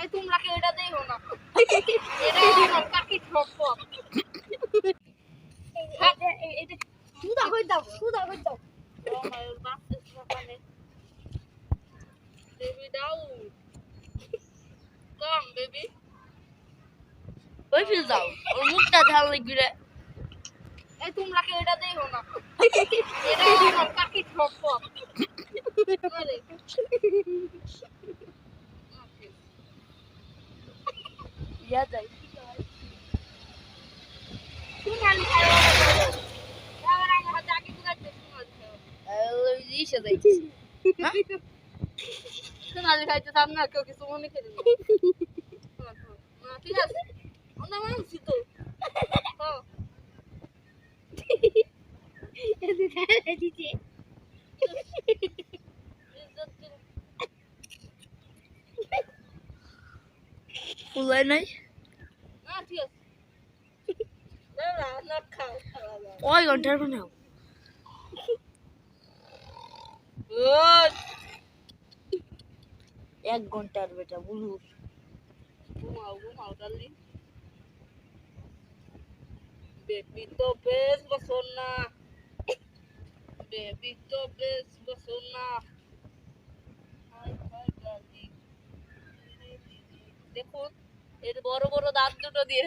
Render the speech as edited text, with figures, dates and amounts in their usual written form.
এই তোমরা কেউ এটা দেইও না। এটা আমার কাকি ঠক। এটা সুদা হই দাও। ও মাই বাচ্চা সকালে বেবি দাও। কম বেবি। ওই ফিল দাও। ওর মুখটা ঝাল লাগবে রে। এই তোমরা কেউ এটা দেইও না। এটা আমার কাকি ঠক। আরে ইয়া যাই। শুনান খাও। আবার আমার হাতে আগে গুলাতে শুনান খাও। ওই ইসে যাইছি। হ্যাঁ? শুনান খাইতে সামনে কেউ কিছু মনে করে না। না ঠিক আছে। আমরা মানছি তো। হ্যাঁ। এদি খাই দিতে। ফুলাই নাই না ঠিক আছে না খাও ওই ঘন্টার বানাও এক ঘন্টার বেটা বুঝু ঘুমাও ডালি বেবি তো বেশ বসন না দেখুন এর বড় বড় দাঁত দুটো দিয়ে